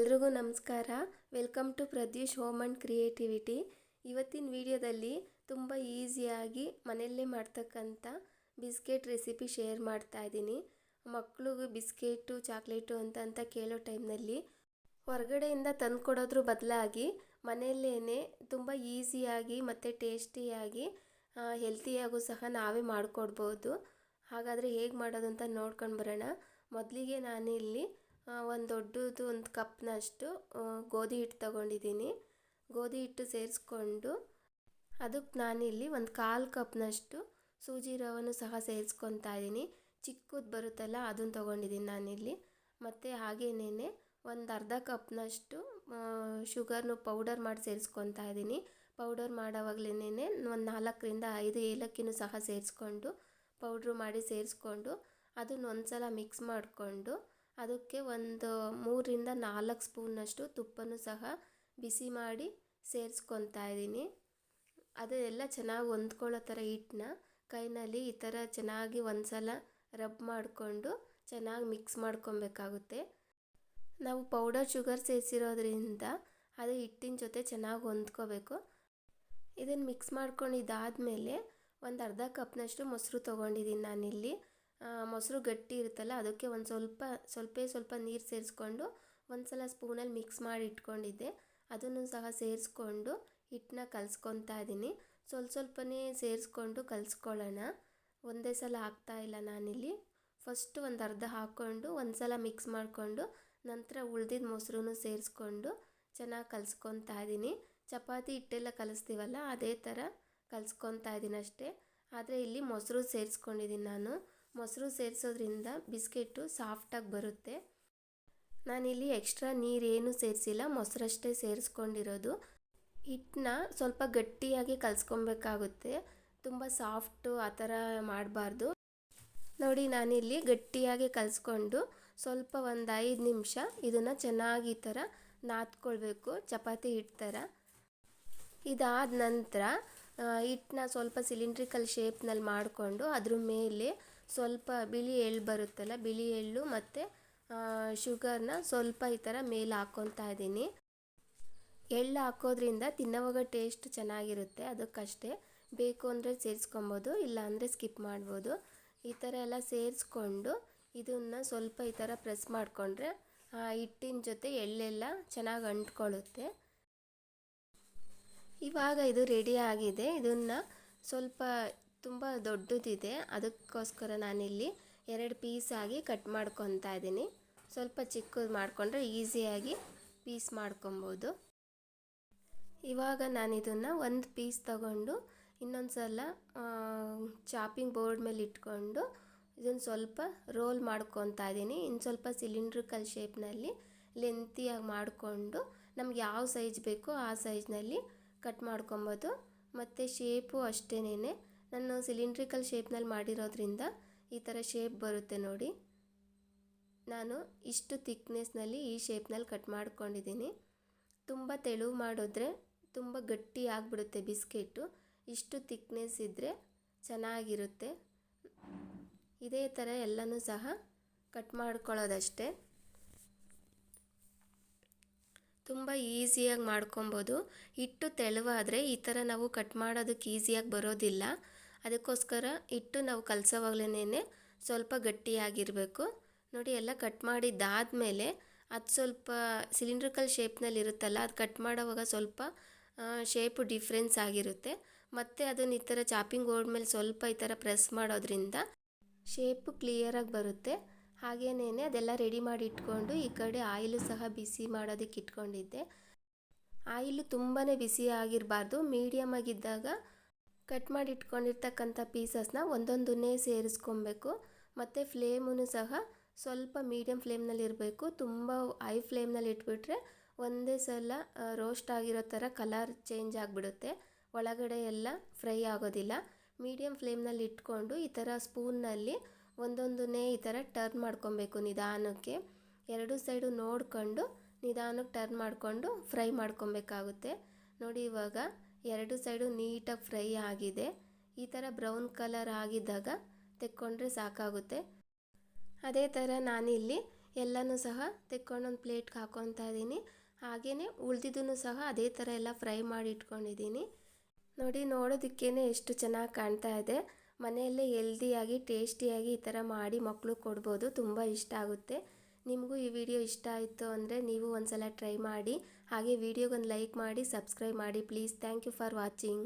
ಎಲ್ರಿಗೂ ನಮಸ್ಕಾರ. Welcome to Pradyush home and creativity. ಇವತ್ತಿನ ವಿಡಿಯೋದಲ್ಲಿ ತುಂಬ ಈಸಿಯಾಗಿ ಮನೆಯಲ್ಲೇ ಮಾಡ್ತಕ್ಕಂಥ ಬಿಸ್ಕೆಟ್ ರೆಸಿಪಿ ಶೇರ್ ಮಾಡ್ತಾ ಇದ್ದೀನಿ. ಮಕ್ಕಳಿಗೆ ಬಿಸ್ಕೆಟು ಚಾಕ್ಲೇಟು ಅಂತ ಕೇಳೋ ಟೈಮ್ನಲ್ಲಿ ಹೊರಗಡೆಯಿಂದ ತಂದು ಕೊಡೋದ್ರ ಬದಲಾಗಿ ಮನೆಯಲ್ಲೇ ತುಂಬ ಈಸಿಯಾಗಿ ಮತ್ತು ಟೇಸ್ಟಿಯಾಗಿ ಹೆಲ್ತಿಯಾಗೂ ಸಹ ನಾವೇ ಮಾಡಿಕೊಡ್ಬೋದು. ಹಾಗಾದರೆ ಹೇಗೆ ಮಾಡೋದು ಅಂತ ನೋಡ್ಕೊಂಡು ಬರೋಣ. ಮೊದಲಿಗೆ ನಾನಿಲ್ಲಿ ಒಂದು ದೊಡ್ಡದು ಒಂದು ಕಪ್ನಷ್ಟು ಗೋಧಿ ಹಿಟ್ಟು ತೊಗೊಂಡಿದ್ದೀನಿ. ಗೋಧಿ ಹಿಟ್ಟು ಸೇರಿಸ್ಕೊಂಡು ಅದಕ್ಕೆ ನಾನಿಲ್ಲಿ ಒಂದು 1/4 ಕಪ್ನಷ್ಟು ಸೂಜಿ ರವನ್ನು ಸಹ ಸೇರಿಸ್ಕೊತಾ ಇದ್ದೀನಿ. ಚಿಕ್ಕದು ಬರುತ್ತಲ್ಲ ಅದನ್ನು ತೊಗೊಂಡಿದ್ದೀನಿ ನಾನಿಲ್ಲಿ. ಮತ್ತು ಹಾಗೇನೇ ಒಂದು ಅರ್ಧ ಕಪ್ನಷ್ಟು ಶುಗರ್ನು ಪೌಡರ್ ಮಾಡಿ ಸೇರಿಸ್ಕೊತಾ ಇದ್ದೀನಿ. ಪೌಡರ್ ಮಾಡೋವಾಗಲೇ ಒಂದು 4ರಿಂದ 5 ಏಲಕ್ಕಿನೂ ಸಹ ಸೇರಿಸ್ಕೊಂಡು ಪೌಡ್ರು ಮಾಡಿ ಸೇರಿಸ್ಕೊಂಡು ಅದನ್ನು ಒಂದು ಸಲ ಮಿಕ್ಸ್ ಮಾಡಿಕೊಂಡು ಅದಕ್ಕೆ ಒಂದು 3ರಿಂದ 4 ಸ್ಪೂನ್ನಷ್ಟು ತುಪ್ಪನೂ ಸಹ ಬಿಸಿ ಮಾಡಿ ಸೇರಿಸ್ಕೊತಾ ಇದ್ದೀನಿ. ಅದೆಲ್ಲ ಚೆನ್ನಾಗಿ ಹೊಂದ್ಕೊಳ್ಳೋ ಥರ ಹಿಟ್ಟನ್ನ ಕೈನಲ್ಲಿ ಈ ಥರ ಚೆನ್ನಾಗಿ ಒಂದು ಸಲ ರಬ್ ಮಾಡಿಕೊಂಡು ಚೆನ್ನಾಗಿ ಮಿಕ್ಸ್ ಮಾಡ್ಕೊಬೇಕಾಗುತ್ತೆ. ನಾವು ಪೌಡರ್ ಶುಗರ್ ಸೇರಿಸಿರೋದ್ರಿಂದ ಅದು ಹಿಟ್ಟಿನ ಜೊತೆ ಚೆನ್ನಾಗಿ ಹೊಂದ್ಕೋಬೇಕು. ಇದನ್ನು ಮಿಕ್ಸ್ ಮಾಡ್ಕೊಂಡಿದ್ದಾದಮೇಲೆ ಒಂದು ಅರ್ಧ ಕಪ್ನಷ್ಟು ಮೊಸರು ತೊಗೊಂಡಿದ್ದೀನಿ ನಾನಿಲ್ಲಿ. ಮೊಸರು ಗಟ್ಟಿ ಇರುತ್ತಲ್ಲ ಅದಕ್ಕೆ ಒಂದು ಸ್ವಲ್ಪ ನೀರು ಸೇರಿಸ್ಕೊಂಡು ಒಂದು ಸಲ ಸ್ಪೂನಲ್ಲಿ ಮಿಕ್ಸ್ ಮಾಡಿ ಇಟ್ಕೊಂಡಿದ್ದೆ. ಅದನ್ನು ಸಹ ಸೇರಿಸ್ಕೊಂಡು ಹಿಟ್ಟನ್ನ ಕಲಿಸ್ಕೊತಾ ಇದ್ದೀನಿ. ಸ್ವಲ್ಪನೇ ಸೇರಿಸ್ಕೊಂಡು ಕಲಿಸ್ಕೊಳ್ಳೋಣ. ಒಂದೇ ಸಲ ಹಾಕ್ತಾಯಿಲ್ಲ ನಾನಿಲ್ಲಿ. ಫಸ್ಟು ಒಂದು ಅರ್ಧ ಹಾಕ್ಕೊಂಡು ಒಂದು ಸಲ ಮಿಕ್ಸ್ ಮಾಡಿಕೊಂಡು ನಂತರ ಉಳ್ದಿದ್ದ ಮೊಸರು ಸೇರಿಸ್ಕೊಂಡು ಚೆನ್ನಾಗಿ ಕಲಿಸ್ಕೊತಾ ಇದ್ದೀನಿ. ಚಪಾತಿ ಹಿಟ್ಟೆಲ್ಲ ಕಲಿಸ್ತೀವಲ್ಲ ಅದೇ ಥರ ಕಲಿಸ್ಕೊತಾ ಇದ್ದೀನಿ ಅಷ್ಟೇ. ಆದರೆ ಇಲ್ಲಿ ಮೊಸರು ಸೇರಿಸ್ಕೊಂಡಿದ್ದೀನಿ ನಾನು. ಮೊಸರು ಸೇರಿಸೋದ್ರಿಂದ ಬಿಸ್ಕೆಟು ಸಾಫ್ಟಾಗಿ ಬರುತ್ತೆ. ನಾನಿಲ್ಲಿ ಎಕ್ಸ್ಟ್ರಾ ನೀರೇನು ಸೇರಿಸಿಲ್ಲ, ಮೊಸರಷ್ಟೇ ಸೇರಿಸ್ಕೊಂಡಿರೋದು. ಹಿಟ್ಟನ್ನ ಸ್ವಲ್ಪ ಗಟ್ಟಿಯಾಗಿ ಕಲಿಸ್ಕೊಬೇಕಾಗುತ್ತೆ. ತುಂಬ ಸಾಫ್ಟು ಆ ಥರ ಮಾಡಬಾರ್ದು. ನೋಡಿ ನಾನಿಲ್ಲಿ ಗಟ್ಟಿಯಾಗಿ ಕಲಿಸ್ಕೊಂಡು ಸ್ವಲ್ಪ ಒಂದು 5 ನಿಮಿಷ ಇದನ್ನು ಚೆನ್ನಾಗಿ ಈ ಥರ ನಾದ್ಕೊಳ್ಬೇಕು, ಚಪಾತಿ ಹಿಟ್ಟು ಥರ. ಇದಾದ ನಂತರ ಹಿಟ್ಟನ್ನ ಸ್ವಲ್ಪ ಸಿಲಿಂಡ್ರಿಕಲ್ ಶೇಪ್ನಲ್ಲಿ ಮಾಡಿಕೊಂಡು ಅದ್ರ ಮೇಲೆ ಸ್ವಲ್ಪ ಬಿಳಿ ಎಳ್ಳು ಬರುತ್ತಲ್ಲ, ಬಿಳಿ ಎಳ್ಳು ಮತ್ತು ಶುಗರ್ನ ಸ್ವಲ್ಪ ಈ ಥರ ಮೇಲೆ ಹಾಕ್ಕೊತಾ ಇದ್ದೀನಿ. ಎಳ್ಳು ಹಾಕೋದ್ರಿಂದ ತಿನ್ನೋವಾಗ ಟೇಸ್ಟ್ ಚೆನ್ನಾಗಿರುತ್ತೆ, ಅದಕ್ಕಷ್ಟೇ. ಬೇಕು ಅಂದರೆ ಸೇರಿಸ್ಕೊಬೋದು, ಇಲ್ಲ ಅಂದರೆ ಸ್ಕಿಪ್ ಮಾಡ್ಬೋದು. ಈ ಥರ ಎಲ್ಲ ಸೇರಿಸ್ಕೊಂಡು ಇದನ್ನು ಸ್ವಲ್ಪ ಈ ಥರ ಪ್ರೆಸ್ ಮಾಡಿಕೊಂಡ್ರೆ ಹಿಟ್ಟಿನ ಜೊತೆ ಎಳ್ಳೆಲ್ಲ ಚೆನ್ನಾಗಿ ಅಂಟ್ಕೊಳ್ಳುತ್ತೆ. ಇವಾಗ ಇದು ರೆಡಿ ಆಗಿದೆ. ಇದನ್ನು ಸ್ವಲ್ಪ ತುಂಬ ದೊಡ್ಡದಿದೆ, ಅದಕ್ಕೋಸ್ಕರ ನಾನಿಲ್ಲಿ 2 ಪೀಸಾಗಿ ಕಟ್ ಮಾಡ್ಕೊತಾ ಇದ್ದೀನಿ. ಸ್ವಲ್ಪ ಚಿಕ್ಕದು ಮಾಡಿಕೊಂಡ್ರೆ ಈಸಿಯಾಗಿ ಪೀಸ್ ಮಾಡ್ಕೊಬೋದು. ಇವಾಗ ನಾನು ಇದನ್ನು ಒಂದು ಪೀಸ್ ತಗೊಂಡು ಇನ್ನೊಂದು ಸಲ ಚಾಪಿಂಗ್ ಬೋರ್ಡ್ ಮೇಲೆ ಇಟ್ಕೊಂಡು ಇದನ್ನು ಸ್ವಲ್ಪ ರೋಲ್ ಮಾಡ್ಕೊತಾ ಇದ್ದೀನಿ. ಇನ್ನು ಸ್ವಲ್ಪ ಸಿಲಿಂಡ್ರಿಕಲ್ ಶೇಪ್ನಲ್ಲಿ ಲೆಂತಿಯಾಗಿ ಮಾಡಿಕೊಂಡು ನಮ್ಗೆ ಯಾವ ಸೈಜ್ ಬೇಕೋ ಆ ಸೈಜ್ನಲ್ಲಿ ಕಟ್ ಮಾಡ್ಕೊಬೋದು. ಮತ್ತು ಶೇಪು ಅಷ್ಟೇನೆ, ನಾನು ಸಿಲಿಂಡ್ರಿಕಲ್ ಶೇಪ್ನಲ್ಲಿ ಮಾಡಿರೋದ್ರಿಂದ ಈ ಥರ ಶೇಪ್ ಬರುತ್ತೆ ನೋಡಿ. ನಾನು ಇಷ್ಟು ಥಿಕ್ನೆಸ್ನಲ್ಲಿ ಈ ಶೇಪ್ನಲ್ಲಿ ಕಟ್ ಮಾಡ್ಕೊಂಡಿದ್ದೀನಿ. ತುಂಬ ತೆಳು ಮಾಡಿದ್ರೆ ತುಂಬ ಗಟ್ಟಿ ಆಗಿಬಿಡುತ್ತೆ ಬಿಸ್ಕೆಟು. ಇಷ್ಟು ಥಿಕ್ನೆಸ್ ಇದ್ದರೆ ಚೆನ್ನಾಗಿರುತ್ತೆ. ಇದೇ ಥರ ಎಲ್ಲನೂ ಸಹ ಕಟ್ ಮಾಡ್ಕೊಳ್ಳೋದಷ್ಟೇ. ತುಂಬ ಈಸಿಯಾಗಿ ಮಾಡ್ಕೊಬೋದು. ಹಿಟ್ಟು ತೆಳುವಾದರೆ ಈ ಥರ ನಾವು ಕಟ್ ಮಾಡೋದಕ್ಕೆ ಈಸಿಯಾಗಿ ಬರೋದಿಲ್ಲ. ಅದಕ್ಕೋಸ್ಕರ ಹಿಟ್ಟು ನಾವು ಕಲಸೋವಾಗಲೇ ಸ್ವಲ್ಪ ಗಟ್ಟಿಯಾಗಿರಬೇಕು. ನೋಡಿ ಎಲ್ಲ ಕಟ್ ಮಾಡಿದ್ದಾದಮೇಲೆ ಅದು ಸ್ವಲ್ಪ ಸಿಲಿಂಡ್ರಿಕಲ್ ಶೇಪ್ನಲ್ಲಿ ಇರುತ್ತಲ್ಲ, ಅದು ಕಟ್ ಮಾಡೋವಾಗ ಸ್ವಲ್ಪ ಶೇಪು ಡಿಫ್ರೆನ್ಸ್ ಆಗಿರುತ್ತೆ. ಮತ್ತು ಅದನ್ನು ಈ ಥರ ಚಾಪಿಂಗ್ ಬೋರ್ಡ್ ಮೇಲೆ ಸ್ವಲ್ಪ ಈ ಥರ ಪ್ರೆಸ್ ಮಾಡೋದ್ರಿಂದ ಶೇಪು ಕ್ಲಿಯರಾಗಿ ಬರುತ್ತೆ. ಹಾಗೇನೇ ಅದೆಲ್ಲ ರೆಡಿ ಮಾಡಿ ಇಟ್ಕೊಂಡು ಈ ಕಡೆ ಆಯಿಲು ಸಹ ಬಿಸಿ ಮಾಡೋದಕ್ಕೆ ಇಟ್ಕೊಂಡಿದ್ದೆ. ಆಯಿಲು ತುಂಬಾ ಬಿಸಿ ಆಗಿರಬಾರ್ದು, ಮೀಡಿಯಮ್ ಆಗಿದ್ದಾಗ ಕಟ್ ಮಾಡಿ ಇಟ್ಕೊಂಡಿರ್ತಕ್ಕಂಥ ಪೀಸಸ್ನ ಒಂದೊಂದನ್ನೇ ಸೇರಿಸ್ಕೊಬೇಕು. ಮತ್ತು ಫ್ಲೇಮೂ ಸಹ ಸ್ವಲ್ಪ ಮೀಡಿಯಮ್ ಫ್ಲೇಮ್ನಲ್ಲಿ ಇರಬೇಕು. ತುಂಬ ಹೈ ಫ್ಲೇಮ್ನಲ್ಲಿ ಇಟ್ಬಿಟ್ರೆ ಒಂದೇ ಸಲ ರೋಸ್ಟ್ ಆಗಿರೋ ಥರ ಕಲರ್ ಚೇಂಜ್ ಆಗಿಬಿಡುತ್ತೆ, ಒಳಗಡೆ ಎಲ್ಲ ಫ್ರೈ ಆಗೋದಿಲ್ಲ. ಮೀಡಿಯಮ್ ಫ್ಲೇಮ್ನಲ್ಲಿ ಇಟ್ಕೊಂಡು ಈ ಥರ ಸ್ಪೂನ್ನಲ್ಲಿ ಒಂದೊಂದನ್ನೇ ಈ ಥರ ಟರ್ನ್ ಮಾಡ್ಕೊಬೇಕು ನಿಧಾನಕ್ಕೆ. 2 ಸೈಡು ನೋಡಿಕೊಂಡು ನಿಧಾನಕ್ಕೆ ಟರ್ನ್ ಮಾಡಿಕೊಂಡು ಫ್ರೈ ಮಾಡ್ಕೊಬೇಕಾಗುತ್ತೆ. ನೋಡಿ ಇವಾಗ 2 ಸೈಡು ನೀಟಾಗಿ ಫ್ರೈ ಆಗಿದೆ. ಈ ಥರ ಬ್ರೌನ್ ಕಲರ್ ಆಗಿದ್ದಾಗ ತೆಕ್ಕೊಂಡ್ರೆ ಸಾಕಾಗುತ್ತೆ. ಅದೇ ಥರ ನಾನಿಲ್ಲಿ ಎಲ್ಲನೂ ಸಹ ತೆಕ್ಕೊಂಡು ಒಂದು ಪ್ಲೇಟ್ಗೆ ಹಾಕ್ಕೊತಾ ಇದ್ದೀನಿ. ಹಾಗೆಯೇ ಉಳಿದಿದ್ದನ್ನು ಸಹ ಅದೇ ಥರ ಎಲ್ಲ ಫ್ರೈ ಮಾಡಿ ಇಟ್ಕೊಂಡಿದ್ದೀನಿ. ನೋಡಿ, ನೋಡೋದಕ್ಕೇ ಎಷ್ಟು ಚೆನ್ನಾಗಿ ಕಾಣ್ತಾ ಇದೆ. ಮನೆಯಲ್ಲೇ ಹೆಲ್ದಿಯಾಗಿ ಟೇಸ್ಟಿಯಾಗಿ ಈ ಥರ ಮಾಡಿ ಮಕ್ಕಳು ಕೊಡ್ಬೋದು, ತುಂಬ ಇಷ್ಟ ಆಗುತ್ತೆ. ನಿಮಗೂ ಈ ವಿಡಿಯೋ ಇಷ್ಟ ಆಯಿತು ಅಂದರೆ ನೀವು ಒಂದ್ಸಲ ಟ್ರೈ ಮಾಡಿ. ಹಾಗೆ ವಿಡಿಯೋಗೊಂದು ಲೈಕ್ ಮಾಡಿ, ಸಬ್ಸ್ಕ್ರೈಬ್ ಮಾಡಿ please. Thank you for watching.